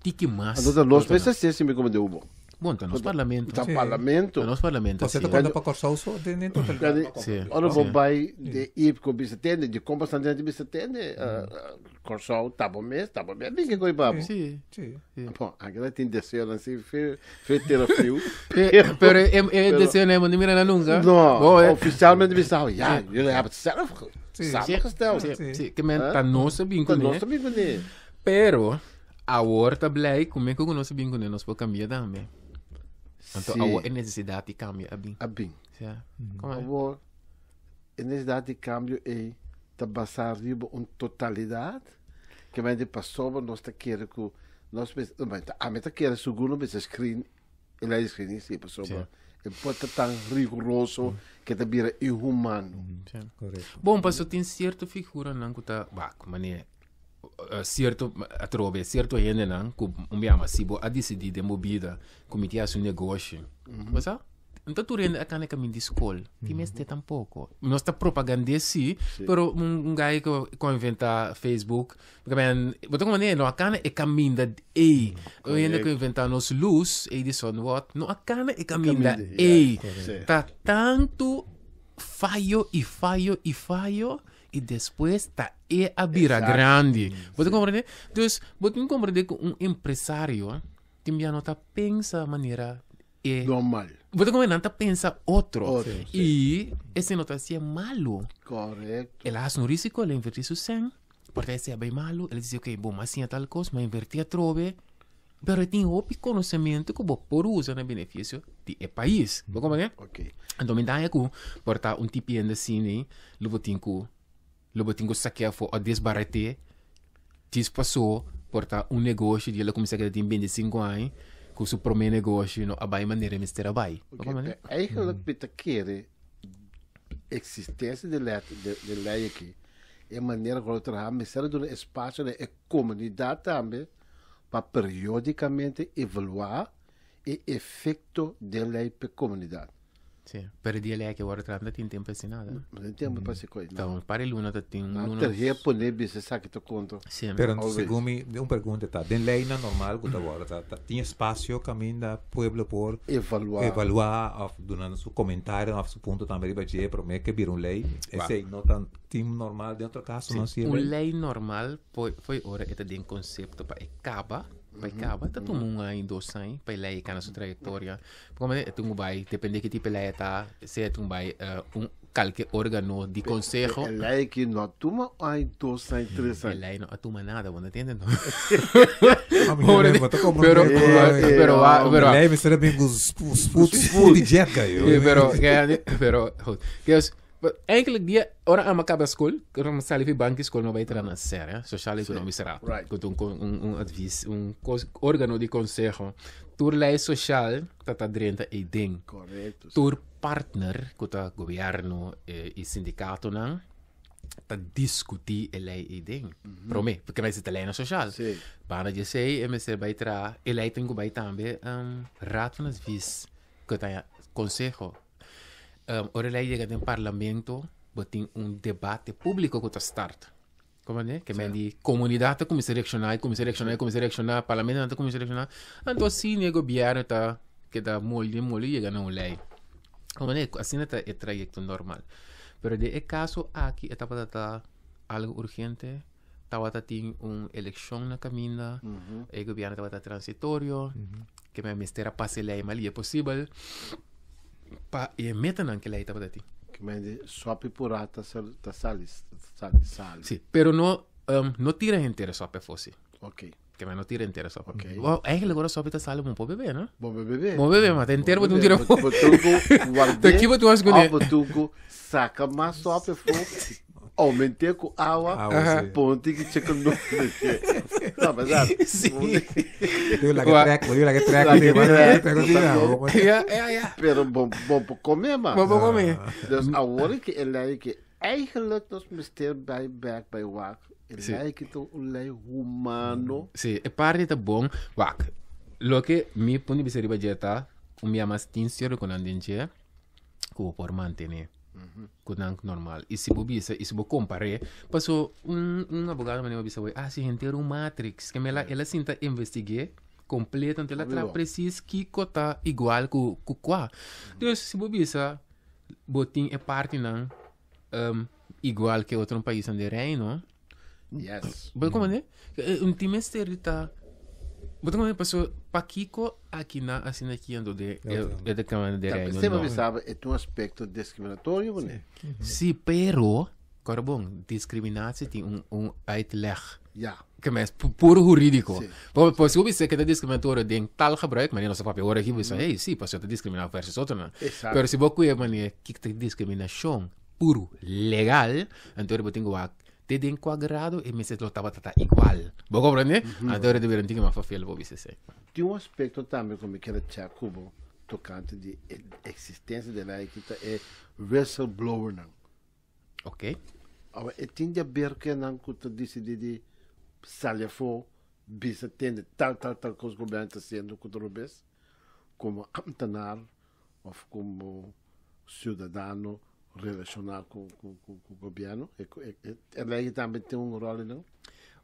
tiki mais. Então, nós precisamos ser como de ubo. Bom, está no parlamento. Está no parlamento. Está no parlamento. Você está conta para corso só dentro do Sim. Ora, vou vai de ir com bisa tende, de compra bastante bisa tende, corso, tá bom mês, bem que coi babo. Sim. Bom, agora tem descer assim, feiteiro frio. Pero é descer não me mira nunca. Não, oficialmente bisa, ja, jullie hebben het zelf samengesteld. Sim, que men tá nossa bingo, né? Pero agora tá blij, como é que o nosso bingo, né? Nós podemos cambiar também. Então, a necessidade de cambio é bem. É bem. Como é? A necessidade de cambio é de basar riba uma totalidade que a gente passou, nós tá querendo que nós a meta quer seguro mas screen ele é screen sim passou. É pode tão rigoroso que tá vira inhumano. Correto. Bom, passou tem certa figura não que tá, como é certo a trove, certo gente não, que se a decidir de movida, comitê a seu negócio. Mas então tu rende a cana caminho de escola, que me este tampouco. Nós está propaganda sim, pero gai que inventa Facebook, porque botou como né, não a cana é caminho da o gente que inventa nos luz, Edison what, não a cana é caminho da tá tanto falho e depois tá a vira grande. Você compreende? Então, você compreende que empresário também não tá pensa maneira normal. Você compreende? Não tá pensa outro. E esse não tá assim malo. Correto. Ele faz um risco, ele invertir seu sangue, porque esse é bem malo. Ele diz, ok, bom, mas assim é tal coisa, mas invertir a trove. Pero tem outro conhecimento que você pode usar no benefício do país. Você compreende? Ok. Então, me dá aqui, porta um tipo de cine, logo tenho saquear for a desbarater, diz passou, porta um negócio, ele começa a ter 25 anos, com o seu primeiro negócio, não há maneira de mister abai. Eigenlijk beta querer existência de lei aqui é maneira como trabalhar, mas será do espaço da comunidade também para periodicamente evaluar o efeito da lei para a comunidade. Sim, per dia lei que agora traz tem tempo assim nada. Não tem tempo para se coisa. Então, para luna tem ter japonês você sabe que tu conta. Sim. Pero segundo me uma pergunta tá, den lei na normal que agora tá, tem espaço caminho da pueblo por evaluar durante seu comentário, seu ponto também vai dizer para mim que vir lei, esse não tá team normal dentro do caso não se lei normal foi hora é tem conceito para acaba Pai caba, tá tu munga em doçai, pai lei cana sua trajetória. Como é tu vai, depende que tipo lei tá, se tu vai qualquer órgão de conselho. Lei que não toma ai 2 anos, 3 anos. Lei não atuma nada, você entende? Pero lei me será bem os food jet kayo. Pero eigenlijk die ora aan elkaar school, kan we zelf bank school maar beter aan het ser, sociaal-economisch raad. Right. Met een advies, órgano de consejo. Tour lei social, tata drenta e ding. Correto. Tour partner, kota governo e sindicato nang, ta discutir e lei e ding. Prome, porque vai ser lei social. Sim. Bana je sei, MSC bij tra, e lei tengo bij tambe, raad van advies, kota consejo. Ora lei llega in parlamento, botin un debate pubblico che start. Come che men di comunità commissaria regionale, parlamento commissaria regionale, anto sì ne governo ta che da moglie llega non lei. Come assim è trayecto normal. Pero de caso aquí etapa ta algo urgente, tawata ting un election na caminda, e governo tawata transitorio, che men mistera passe lei ma lì è possibile. Pa e metan anche lei tava dati. Que mende sope purata salis. Sì, però no tira intera sope fossi. Ok. Che ma non tira intera sope. Ok. Wow, eigenlijk ora sope ta sale un po' bebè, no? Bom bebê. Mo bebè, ma te intero non tira. Botuco guardei. Te kibo tu as gune. Botuco saca mais sope fo. Aumentei com água. Ponte que checa no. Não, mas Sì. Io la che track. Ja. Pero bom para comer, mas. Mo come? Dus agora que ele é que eigenlijk nós mister bij back bij wak. Ele é que tu lei humano. Sì, e parli ta bon. Wak. Lo che mi puni biseri bajeta, mi amas tinsiero con andinche, ko por mantenere. Kunang normal. E se bo compare, passo un avvocato me bisa ah, si inteiro um matrix, que ela sinta investigue completo, então ela tra precisa que cota igual com qua. Então se bo bisa botin é parte não igual que outro país onde reino. Yes. Mas como né? Um time esterita. Botar como passou Paquico aqui na assim aqui ando de câmara de reino. Você sabe é um aspecto discriminatório, né? Sim, pero agora bom, discriminatie tem uitleg. Ja. Que é puro jurídico. Sim. Pois se você que é discriminatório de tal gebruik, mas não se papel aqui você, hey, sim, passou a discriminar versus outro, não. Exato. Pero se você é maneira que tem discriminação puro legal, então eu tenho te den quadrado e me se lo estava igual. Vou compreender? Então eu deveria ter uma fafela para você. Tem um aspecto também como que ele tinha cubo tocante de existência da lei que é whistleblower não. Ok? Agora, tem de ver que não que tu decide de sair fora, bisa tende tal que os governos estão sendo que tu vês, como ambtenaar ou como cidadão relacionado com o governo. A lei também tem um rol, não?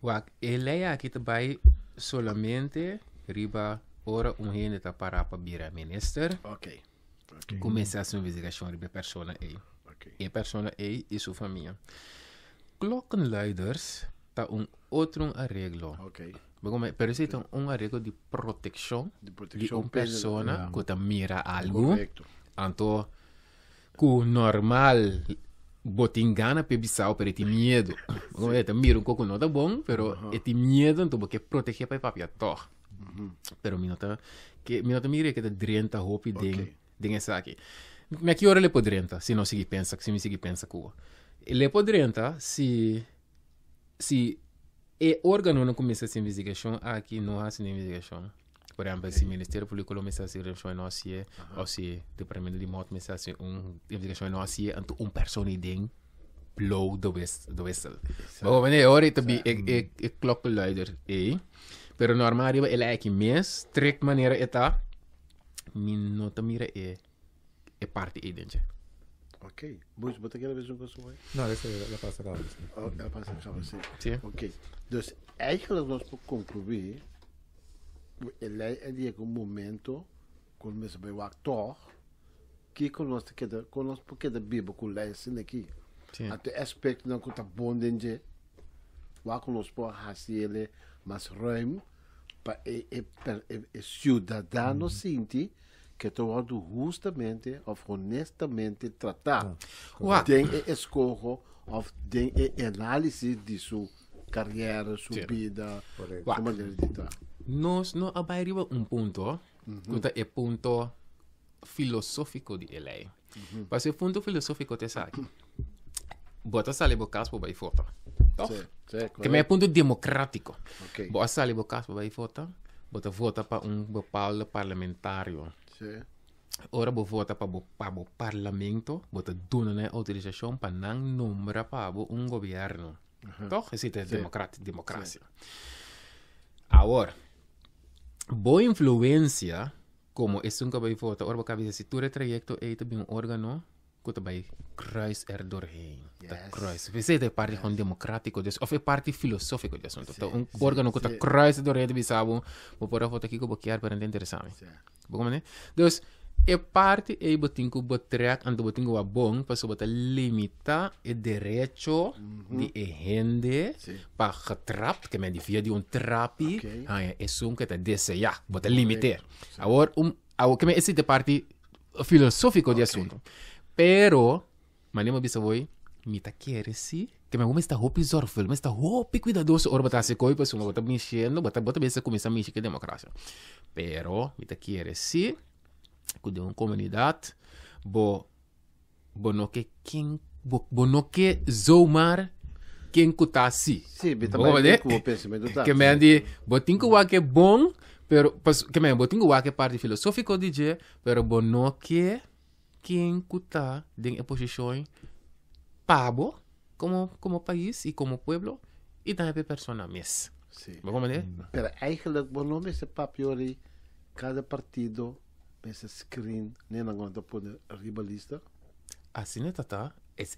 A lei aqui também solamente riba ora gente para a minister. Ok. Começa a sua investigação riba persona A. E persona A e sua família. Klokkenluiders tá outro arreglo. Ok. Pero se tem arreglo de proteção de uma pessoa que mira algo. Correcto. Então ku normal botingana pe bisau per eti medo. Como é, mira pouco não tá bom, pero eti medo então porque proteger para papia tor. Pero minota mira que tá drenta hopi ding essa aqui. Mas que hora le podrenta, se não se me seguir pensa ku. Le podrenta se e órgão não começa essa investigação aqui não há essa investigação. Por exemplo, se o Ministério Público começa a fazer investigação em nossa, ou se o Departamento de Moto começa a fazer uma investigação em nossa, então uma pessoa tem blow do wissel. Bom, mas agora também é klokkenluider, pero normaal ele é que mais strikt maneira está, não mira é parte identidade. Ok. Moet je aquela vez um consumo? Não, essa ela passa cá. Ela passa cá, sim. Sim. Ok. Dus eigenlijk nós podemos concluir ele é um momento quando nós vai o ator que conosco porque da Bíblia com lei assim aqui até aspecto não conta bom dentro o conosco por fazer ele mais ruim para o cidadão sentir que está justamente ou honestamente tratado. Tem escolha ou tem análise de sua carreira, sua vida, sua maneira de estar. Nós não abrimos ponto, que é ponto filosófico de ele. Mas o ponto filosófico é sabe. Bota sale bocas para ir foto. Que é ponto democrático. Bota sale bocas para ir foto. Bota vota para bepaalde parlamentário. Ora bo vota para o parlamento, bota dona uma autorização para não nomear para governo. Toch? Isso é democracia. Agora, boa influência, como é um que vai votar, ora cabeça se tu trajecto é também órgano que vai kruis doorheen. Kruis. Você é parte gewoon democrático, dus, of é parte filosófico do assunto. Órgano que kruis doorheen, de sabe, vou pôr a foto aqui que eu vou querer para interessante. Dus, é parte e botinho botrek ando botinho wa bom para sobre limita o direito de gente para getrapt que me via de trapi é que te deseja bota limiter agora que me esse de parte filosófico de assunto pero manema bisa voi mita quer si que me está hopi zorfel me está hopi cuidadoso ora bota se coi para uma bota mexendo bota bisa começar a mexer que democracia pero mita quer si de uma comunidade bo no que quem bo no que zoomar quem cuta si que me andi botinho wa que bom pero que me botinho wa que parte filosófico de pero bo no que quem cuta de posição pabo como país e como pueblo e também persona mes pero eigenlijk bo no esse papiori cada partido esse screen nem agora pode rivalista assim é tata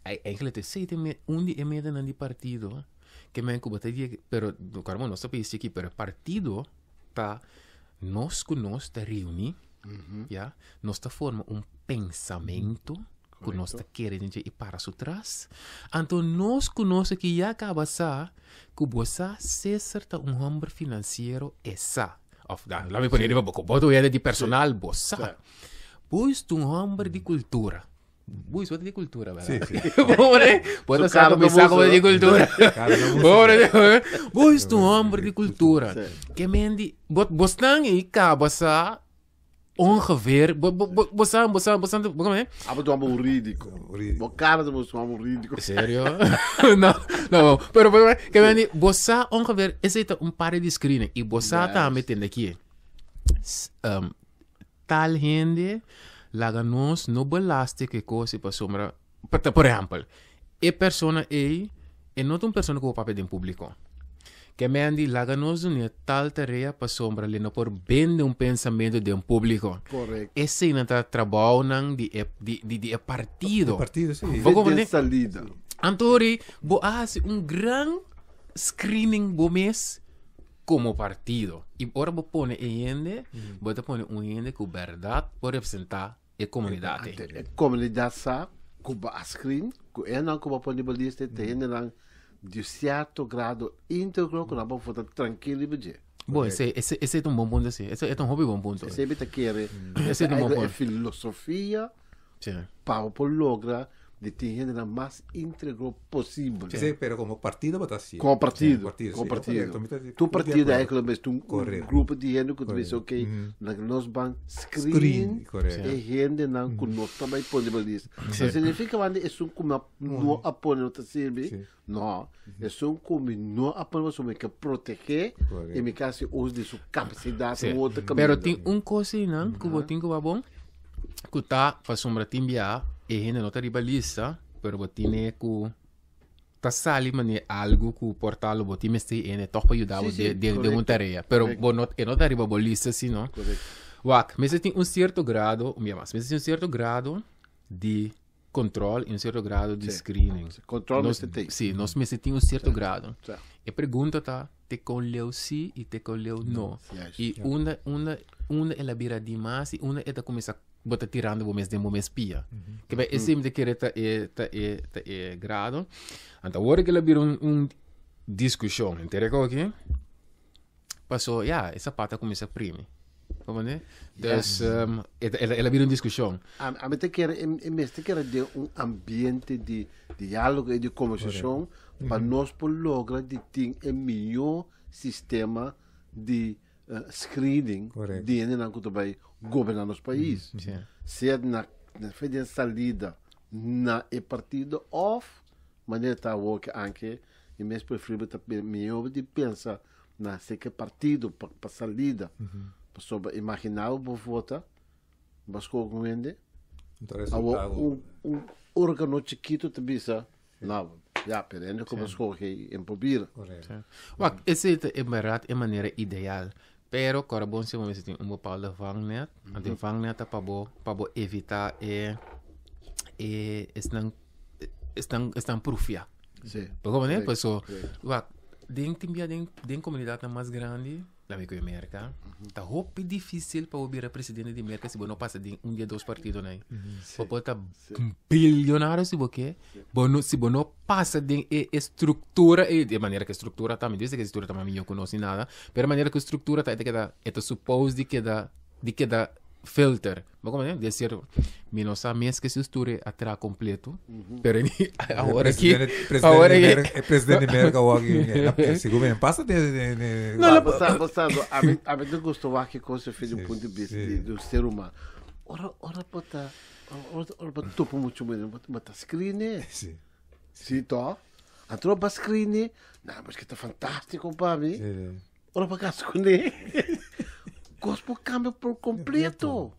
eigenlijk te sei tem onde é medo nandi partido que me incubata dia pero do carmo nosso país aqui pero partido tá nós te reúne já nós tá forma pensamento que nós tá querendo ir para trás então nós conosco que já acaba sa que você ser certa homem financeiro essa of lá me poneria pouco boto de personal bossa pois tu homem de cultura pois você de cultura verdade pode ser como de cultura pois tu homem de cultura que mendi bostang e cabasa ongeveer bossa como é um ridículo o cara do um ridículo sério não pero que mendi bossa ongeveer esse é par de screen e bossa tá metendo aqui tal gente laga nos no belaste que coisa para sombra por exemplo e persona e não uma pessoa que o papel em público que me andi laga nos uma tal tarefa para sombra ali não por vender pensamento de público correto esse não tá trabalho não de partido sim vende salida Antori bo hace gran screening bo mes como partido. E ora bo pone gente, bo te pone gente que verdade por representar a comunidade. A comunidade sabe que a screen, que não como pone balista, tem não de certo grado íntegro que não pode ficar tranquilo e bem. Bom, esse é um bom ponto, esse é um hobby bom ponto. Esse é bem querer. Esse é um bom ponto. Filosofia para lograr de ter a mais íntegro possível. Sí, pero como partido votação. Como partido. Sí, como partido. Sí, tu partido é aquele mesmo grupo de gente que diz ok, nós vamos screen e gente não que nós também podemos dizer. Significa que é como não apoia outra serve. Não, é como não apoia sobre que proteger e me caso uso de sua capacidade ou outra caminho. Pero tem coisa não que eu tenho que bom que tá para sombra timbia e gente não está ribalista, pero botine que tá sali mane algo que o portal botime este ene toch para ajudar de uma tarefa, pero não está ribalista sim, não. Wak, mas tem certo grado, mas tem certo grado de controle e certo grado de screening. Controle nós tem. Sim, nós mas tem certo grado. E pergunta tá, te colheu sim e te colheu não. E uma ela vira demais e uma ela começa bota tirando o mês de um mês pia. Que vai esse me querer é grado. Então agora que ela vira discussão, entendeu aqui? passou, essa pata começa a prime. Compreende? Dus, ela vira uma discussão. A mim te quer de ambiente de diálogo e de conversação para nós por lograr de ter um melhor sistema de screening de na que vai governar nosso país. Seja na salida na partido ou maneira tá que anche e mesmo preferível melhor de pensar na que partido para salida. Sobre imaginar o vota, mas com ele, um órgão chiquito te bisa, não, perene como escolhe em pobir. Esse é verdade, é maneira ideal. Pero agora bom se você tem bepaalde vangnet, en die vangnet para evitar estão profia. Sim. Porque né, pessoal, den comunidade mais grande. La América, tá roupa difícil para ouvir a presidente de América se você não passa de dia 2 partidos aí. Porque tá bilionário se você se você não passa de estrutura de maneira que a estrutura tá, me diz que a estrutura também eu conheço nada, mas a maneira que a estrutura tá é supposed de que da filter. Mas como é? De ser menos a mês que se estrutura atrás completo. Pero agora aqui o presidente de América hoje se governo passa de a mim não gostou que coisa fez do ponto de vista do ser humano. Ora para topo muito mesmo, para screen. Sim, tá. A tropa screen, não, mas que tá fantástico para mim. Ora para cá screen. Gospel cambia por completo.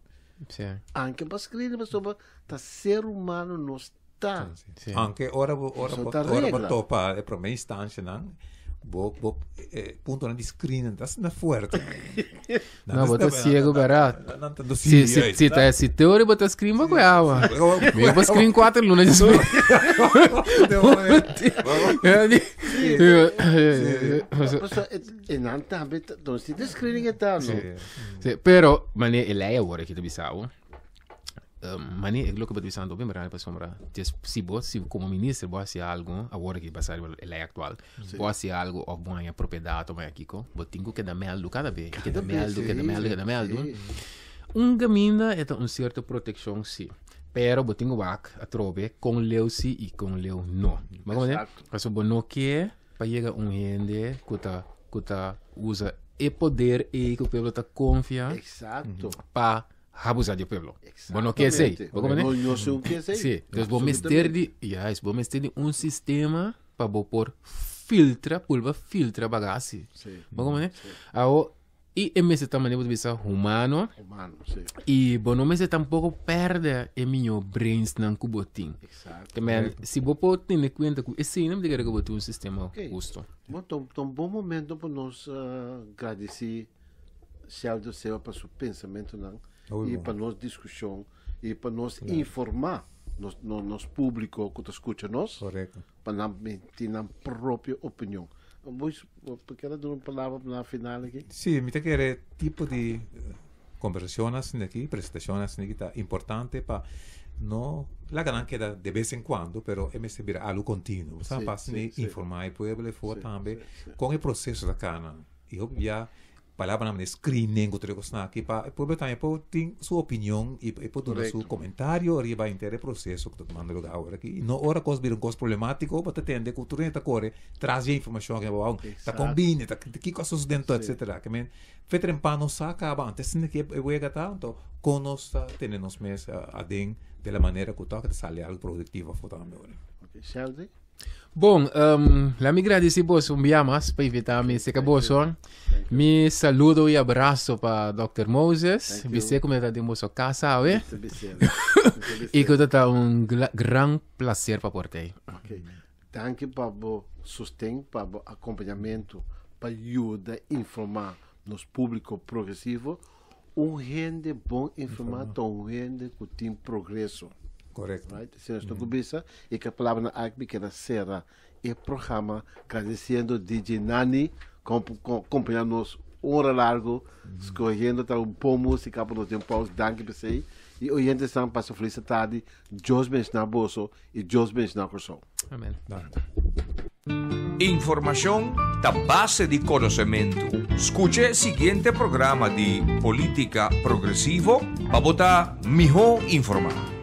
Sim. Anche para screen, mas sobre tá ser humano não está. Anche ora para topar é para minha instância, não. Punto na screen, das na forte. Não, bota ciego barato. Se teoria bota screen ba kuyawa. Me ba screen 4 luna de screen. Não tá, então se de screening é tal, não. Pero mane ele agora que te bisau. Mane é louco para bisau bem para sombra. Se você como ministro você algo agora que passar ele atual. Você algo ou bom a propriedade ou aqui com, botinho que dá mel cada vez, que dá mel. Caminho é certa proteção sim. Pero botinho back a trove com leu sim e com leu não. Mas como é? Mas o bono que para chegar gente que usa e poder e que o povo tá confia. Exato. Para abusar do povo. Bueno, que sei. Não sei o que sei. Sim, então vamos ter um sistema para pôr filtra bagagem. Vamos e esse também é vista humano. Sim. E bueno, mas tampouco perde o meu brains não cubotim. Exato. Também se você ter conta com esse não diga que botar um sistema justo. Então, bom momento para nós agradecer do céu para seu pensamento não. E para nós discussão e para nós informar nos público que escuta nós para não ter a própria opinião. Vos quero dar uma palavra na final aqui? Sim, me quer tipo de conversações aqui, apresentações aqui tá importante para não la ganan queda de vez em quando, pero é receber algo contínuo, sabe? Para informar o povo for também com o processo da cana. E já palavra na screening outro coisa aqui para o povo também pode ter sua opinião e pode dar seu comentário e vai entender o processo que está tomando lugar agora aqui. E não hora coisa vir coisa problemático para atender que o turno está corre traz a informação que bom está combina está que coisas dentro etc. Que men fetrempano saca antes que eu ia gastar então conosco temos mais adem de la maneira que toca sale algo produtivo for também agora. Okay, Sheldon. Bom, la me agradeci vos un día más para invitarme a acabou son. Mi saludo e abraço para Dr. Moses. Você como está de moça casa, ¿eh? E que está um gran placer para portei. Okay. Danke para o sustento, para o acompanhamento, para ajuda a informar nos público progressivo. Gente bom informado, gente que tem progresso. Correto. Right? Se nós estamos e que a palavra na ACB que era será e programa agradecendo DJ Nani acompanhando-nos hora largo escolhendo um bom música para o tempo danke para você e hoje estão para feliz tarde Josbens na bolso e Josbens na coração. Amém. Danke. Información da base de conocimiento. Escuche el siguiente programa de Política Progresivo para botar mejor informado.